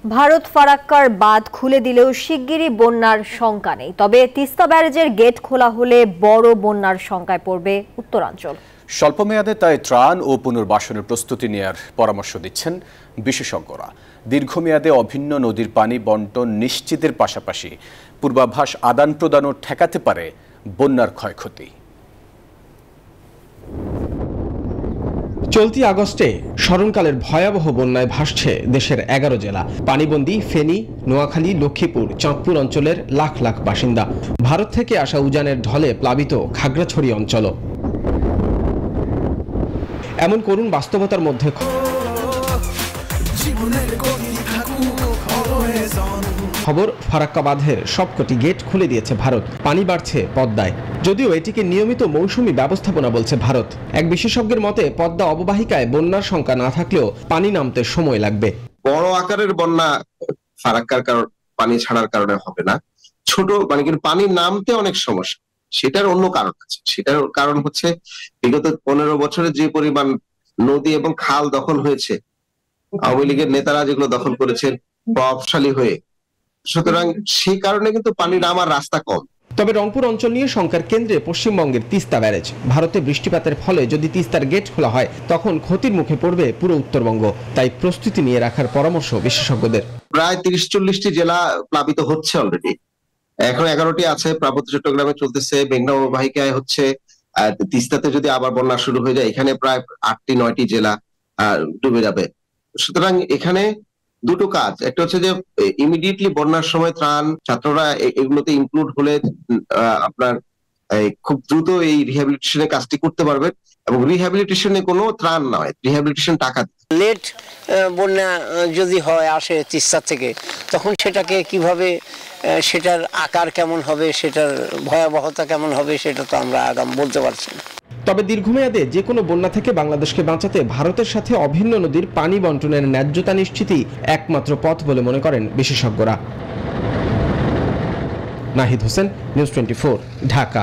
ভারত ফারাক্কার বাঁধ খুলে দিলেও শিগগিরই বন্যার শঙ্কা নেই। তবে তিস্তা ব্যারেজের গেট খোলা হলে বড় বন্যার শঙ্কায় পড়বে উত্তরাঞ্চল। স্বল্প মেয়াদে তাই ত্রাণ ও পুনর্বাসনের প্রস্তুতি নেয়ার পরামর্শ দিচ্ছেন বিশেষজ্ঞরা। দীর্ঘমেয়াদে অভিন্ন নদীর পানি বন্টন নিশ্চিতের পাশাপাশি পূর্বাভাস আদান প্রদানও ঠেকাতে পারে বন্যার ক্ষয়ক্ষতি। চলতি আগস্টে স্মরণকালের ভয়াবহ বন্যায় ভাসছে দেশের 11 জেলা। পানিবন্দী ফেনী, নোয়াখালী, লক্ষ্মীপুর, চাঁদপুর অঞ্চলের লাখ লাখ বাসিন্দা। ভারত থেকে আসা উজানের ঢলে প্লাবিত খাগড়াছড়ি অঞ্চল। এমন করুণ বাস্তবতার মধ্যে খবর, ফারাক্কা বাঁধের সবকটি গেট খুলে দিয়েছে ভারত। পানি বাড়ছে পদ্মায়, যদিও এটিকে নিয়মিত মৌসুমী ব্যবস্থাপনা বলছে ভারত। এক বিশেষজ্ঞের মতে পদ্মা অববাহিকায় বন্যার শঙ্কা না থাকলেও পানি নামতে সময় লাগবে। বড় আকারের বন্যা ফারাক্কার কারণ পানি ছাড়ার কারণে হবে না, ছোট কিন্তু পানি নামতে অনেক সমস্যা। সেটার অন্য কারণ আছে। সেটার কারণ হচ্ছে বিগত 15 বছরে যে পরিমাণ নদী এবং খাল দখল হয়েছে, আওয়ামী লীগের নেতারা যেগুলো দখল করেছেন প্রভাবশালী হয়ে, সুতরাং সেই কারণে কিন্তু পানি নামার রাস্তা কম। তবে রংপুর অঞ্চল নিয়ে শঙ্কার কেন্দ্রে পশ্চিমবঙ্গের তিস্তা ব্যারেজ। ভারতে বৃষ্টিপাতের ফলে যদি তিস্তার গেট খোলা হয় তখন ক্ষতির মুখে পড়বে পুরো উত্তরবঙ্গ। তাই প্রস্তুতি নিয়ে রাখার পরামর্শ বিশেষজ্ঞদের। প্রায় 30-40টি জেলা প্লাবিত হচ্ছে অলরেডি, এখন 11টি আছে। পার্বত্য চট্টগ্রামে চলতেছে, মেঘনা অববাহিকায় হচ্ছে, তিস্তাতে যদি আবার বন্যা শুরু হয়ে যায় এখানে প্রায় 8-9টি জেলা ডুবে যাবে। সুতরাং এখানে দুটো কাজ, একটা হচ্ছে যে ইমিডিয়েটলি বন্যার সময় ত্রাণ, ছাত্ররা এগুলোতে ইনক্লুড হলে আপনার খুব দ্রুত এই রিহ্যাবিলিটেশনের কাজটি করতে পারবেন। এবং রিহ্যাবিলিটেশনে কোনো ত্রাণ নয়, রিহ্যাবিলিটেশন টাকা। লেট বন্যা যদি হয় আসে তিস্তা থেকে, তখন সেটাকে কিভাবে, সেটার আকার কেমন হবে, সেটার ভয়াবহতা কেমন হবে, সেটা তো আমরা আগাম বলতে পারছি না। তবে দীর্ঘমেয়াদে যে কোনো বন্যা থেকে বাংলাদেশকে বাঁচাতে ভারতের সাথে অভিন্ন নদীর পানি বন্টনের ন্যায্যতা নিশ্চিতই একমাত্র পথ বলে মনে করেন বিশেষজ্ঞরা। নাহিদ হোসেন, নিউজ 24, ঢাকা।